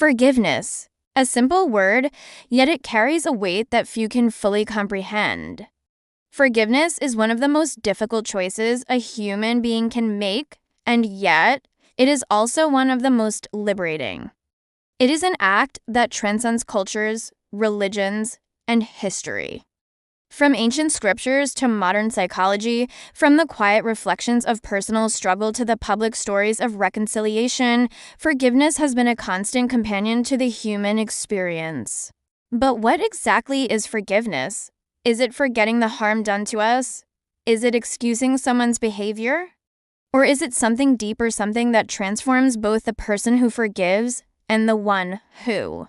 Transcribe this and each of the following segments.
Forgiveness. A simple word, yet it carries a weight that few can fully comprehend. Forgiveness is one of the most difficult choices a human being can make, and yet it is also one of the most liberating. It is an act that transcends cultures, religions, and history. From ancient scriptures to modern psychology, from the quiet reflections of personal struggle to the public stories of reconciliation, forgiveness has been a constant companion to the human experience. But what exactly is forgiveness? Is it forgetting the harm done to us? Is it excusing someone's behavior? Or is it something deeper, something that transforms both the person who forgives and the one who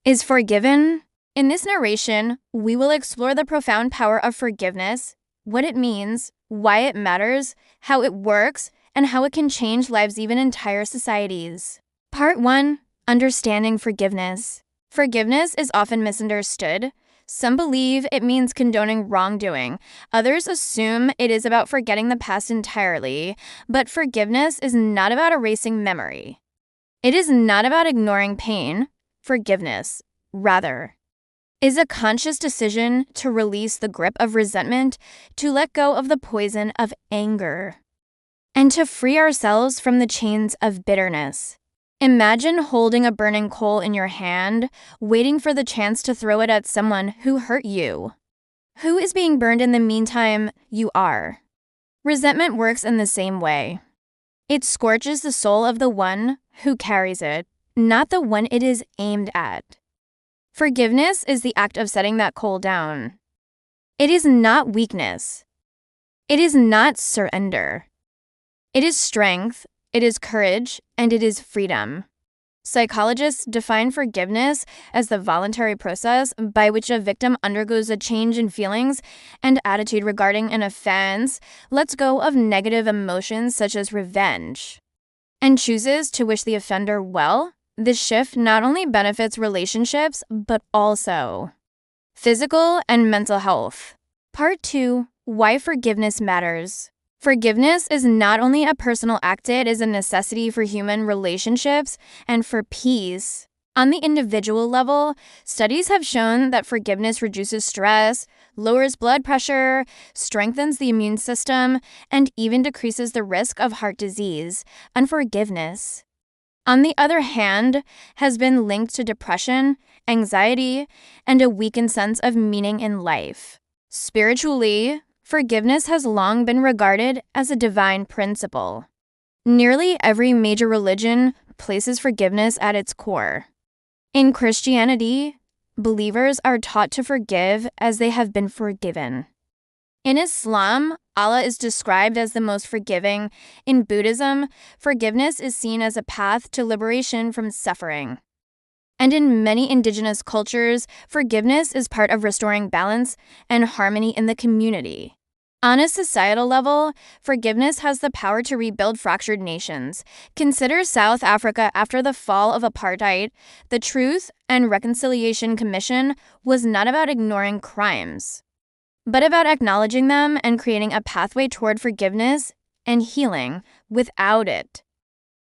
is forgiven? In this narration, we will explore the profound power of forgiveness, what it means, why it matters, how it works, and how it can change lives, even entire societies. Part 1. Understanding forgiveness. Forgiveness is often misunderstood. Some believe it means condoning wrongdoing. Others assume it is about forgetting the past entirely. But forgiveness is not about erasing memory. It is not about ignoring pain. Forgiveness, rather, is a conscious decision to release the grip of resentment, to let go of the poison of anger, and to free ourselves from the chains of bitterness. Imagine holding a burning coal in your hand, waiting for the chance to throw it at someone who hurt you. Who is being burned in the meantime? You are. Resentment works in the same way. It scorches the soul of the one who carries it, not the one it is aimed at. Forgiveness is the act of setting that coal down. It is not weakness. It is not surrender. It is strength, it is courage, and it is freedom. Psychologists define forgiveness as the voluntary process by which a victim undergoes a change in feelings and attitude regarding an offense, lets go of negative emotions such as revenge, and chooses to wish the offender well. This shift not only benefits relationships, but also physical and mental health. Part 2. Why forgiveness matters. Forgiveness is not only a personal act, it is a necessity for human relationships and for peace. On the individual level, studies have shown that forgiveness reduces stress, lowers blood pressure, strengthens the immune system, and even decreases the risk of heart disease. Unforgiveness, on the other hand, has been linked to depression, anxiety, and a weakened sense of meaning in life. Spiritually, forgiveness has long been regarded as a divine principle. Nearly every major religion places forgiveness at its core. In Christianity, believers are taught to forgive as they have been forgiven. In Islam, Allah is described as the most forgiving. In Buddhism, forgiveness is seen as a path to liberation from suffering. And in many indigenous cultures, forgiveness is part of restoring balance and harmony in the community. On a societal level, forgiveness has the power to rebuild fractured nations. Consider South Africa after the fall of apartheid. The Truth and Reconciliation Commission was not about ignoring crimes, but about acknowledging them and creating a pathway toward forgiveness and healing. Without it,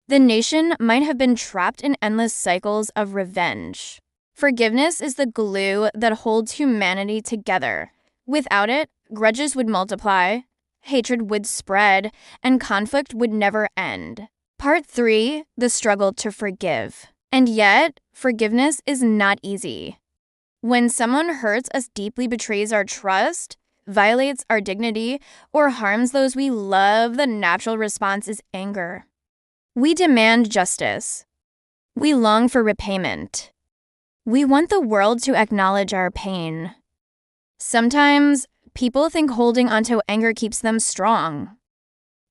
the nation might have been trapped in endless cycles of revenge. Forgiveness is the glue that holds humanity together. Without it, grudges would multiply, hatred would spread, and conflict would never end. Part 3. The struggle to forgive. And yet, forgiveness is not easy. When someone hurts us deeply, betrays our trust, violates our dignity, or harms those we love, the natural response is anger. We demand justice. We long for repayment. We want the world to acknowledge our pain. Sometimes, people think holding onto anger keeps them strong.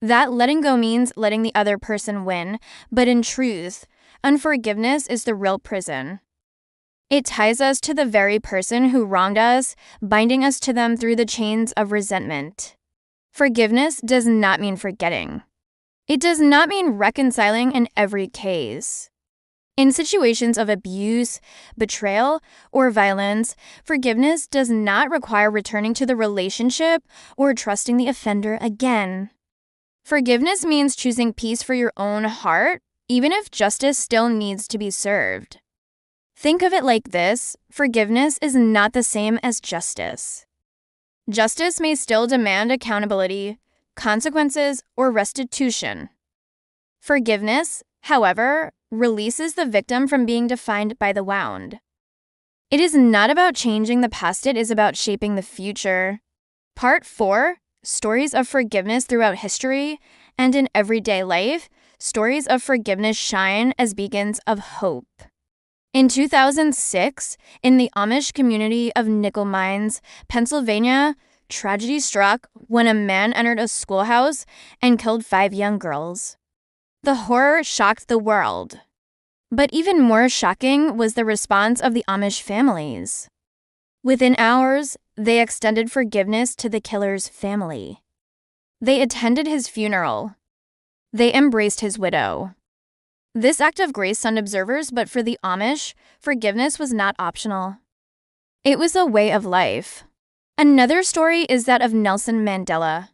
That letting go means letting the other person win, but in truth, unforgiveness is the real prison. It ties us to the very person who wronged us, binding us to them through the chains of resentment. Forgiveness does not mean forgetting. It does not mean reconciling in every case. In situations of abuse, betrayal, or violence, forgiveness does not require returning to the relationship or trusting the offender again. Forgiveness means choosing peace for your own heart, even if justice still needs to be served. Think of it like this: forgiveness is not the same as justice. Justice may still demand accountability, consequences, or restitution. Forgiveness, however, releases the victim from being defined by the wound. It is not about changing the past, it is about shaping the future. Part 4, Stories of Forgiveness Throughout History and in Everyday Life. Stories of forgiveness shine as beacons of hope. In 2006, in the Amish community of Nickel Mines, Pennsylvania, tragedy struck when a man entered a schoolhouse and killed 5 young girls. The horror shocked the world. But even more shocking was the response of the Amish families. Within hours, they extended forgiveness to the killer's family. They attended his funeral. They embraced his widow. This act of grace stunned observers, but for the Amish, forgiveness was not optional. It was a way of life. Another story is that of Nelson Mandela.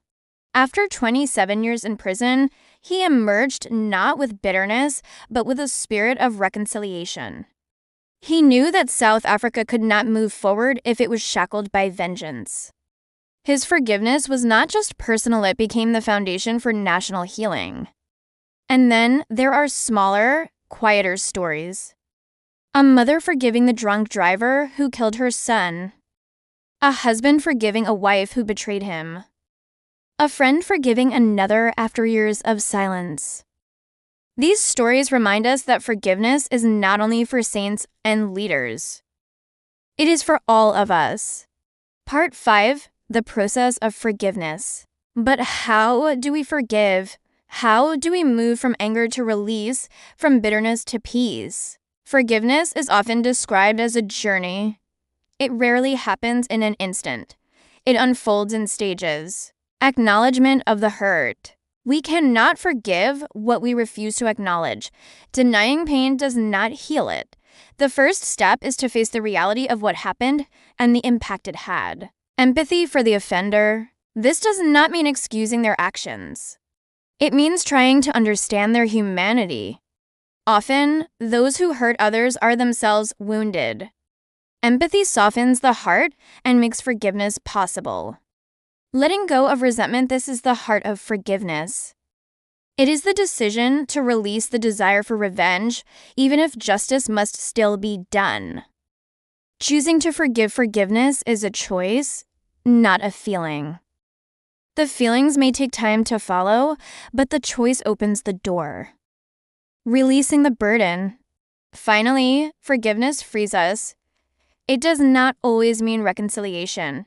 After 27 years in prison, he emerged not with bitterness, but with a spirit of reconciliation. He knew that South Africa could not move forward if it was shackled by vengeance. His forgiveness was not just personal, it became the foundation for national healing. And then there are smaller, quieter stories. A mother forgiving the drunk driver who killed her son. A husband forgiving a wife who betrayed him. A friend forgiving another after years of silence. These stories remind us that forgiveness is not only for saints and leaders. It is for all of us. Part 5, The Process of Forgiveness. But how do we forgive? How do we move from anger to release, from bitterness to peace? Forgiveness is often described as a journey. It rarely happens in an instant. It unfolds in stages. Acknowledgement of the hurt. We cannot forgive what we refuse to acknowledge. Denying pain does not heal it. The first step is to face the reality of what happened and the impact it had. Empathy for the offender. This does not mean excusing their actions. It means trying to understand their humanity. Often, those who hurt others are themselves wounded. Empathy softens the heart and makes forgiveness possible. Letting go of resentment, this is the heart of forgiveness. It is the decision to release the desire for revenge, even if justice must still be done. Choosing to forgive forgiveness is a choice, not a feeling. The feelings may take time to follow, but the choice opens the door. Releasing the burden. Finally, forgiveness frees us. It does not always mean reconciliation.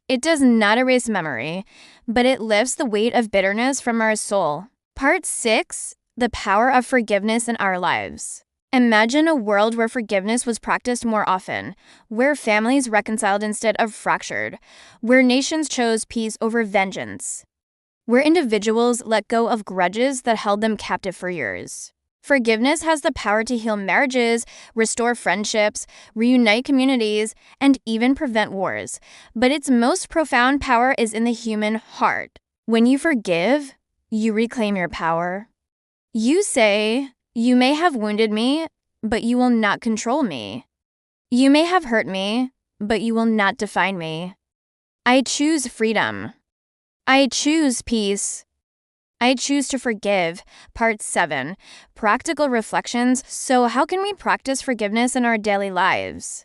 It does not erase memory, but it lifts the weight of bitterness from our soul. Part 6, The Power of Forgiveness in Our Lives. Imagine a world where forgiveness was practiced more often, where families reconciled instead of fractured, where nations chose peace over vengeance, where individuals let go of grudges that held them captive for years. Forgiveness has the power to heal marriages, restore friendships, reunite communities, and even prevent wars. But its most profound power is in the human heart. When you forgive, you reclaim your power. You say, "You may have wounded me, but you will not control me. You may have hurt me, but you will not define me. I choose freedom. I choose peace. I choose to forgive." Part 7, Practical Reflections. So how can we practice forgiveness in our daily lives?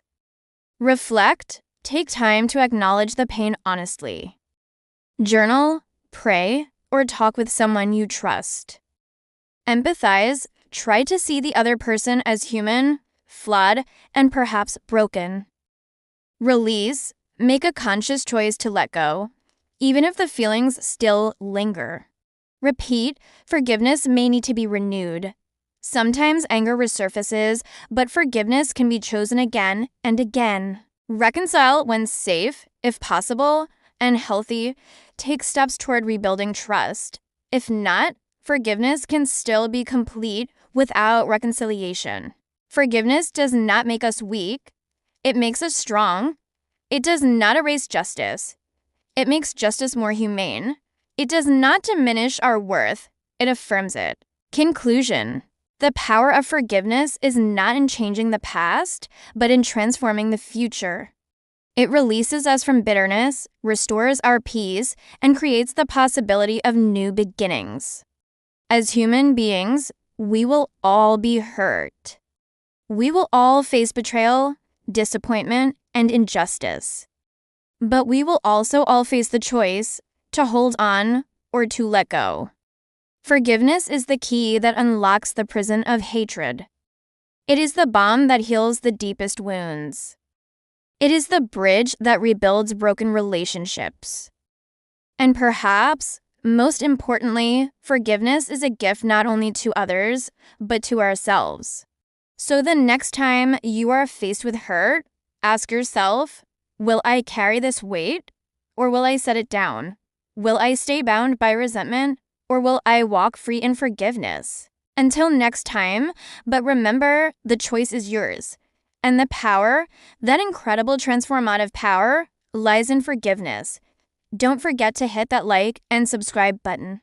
Reflect. Take time to acknowledge the pain honestly. Journal, pray, or talk with someone you trust. Empathize. Try to see the other person as human, flawed, and perhaps broken. Release. Make a conscious choice to let go, even if the feelings still linger. Repeat. Forgiveness may need to be renewed. Sometimes anger resurfaces, but forgiveness can be chosen again and again. Reconcile when safe, if possible, and healthy. Take steps toward rebuilding trust. If not, forgiveness can still be complete without reconciliation. Forgiveness does not make us weak. It makes us strong. It does not erase justice. It makes justice more humane. It does not diminish our worth. It affirms it. Conclusion. The power of forgiveness is not in changing the past, but in transforming the future. It releases us from bitterness, restores our peace, and creates the possibility of new beginnings. As human beings, we will all be hurt. We will all face betrayal, disappointment, and injustice. But we will also all face the choice to hold on or to let go. Forgiveness is the key that unlocks the prison of hatred. It is the balm that heals the deepest wounds. It is the bridge that rebuilds broken relationships. And perhaps, most importantly, forgiveness is a gift not only to others, but to ourselves. So the next time you are faced with hurt, ask yourself, will I carry this weight, or will I set it down? Will I stay bound by resentment, or will I walk free in forgiveness? Until next time, but remember, the choice is yours. And the power, that incredible transformative power, lies in forgiveness. Don't forget to hit that like and subscribe button.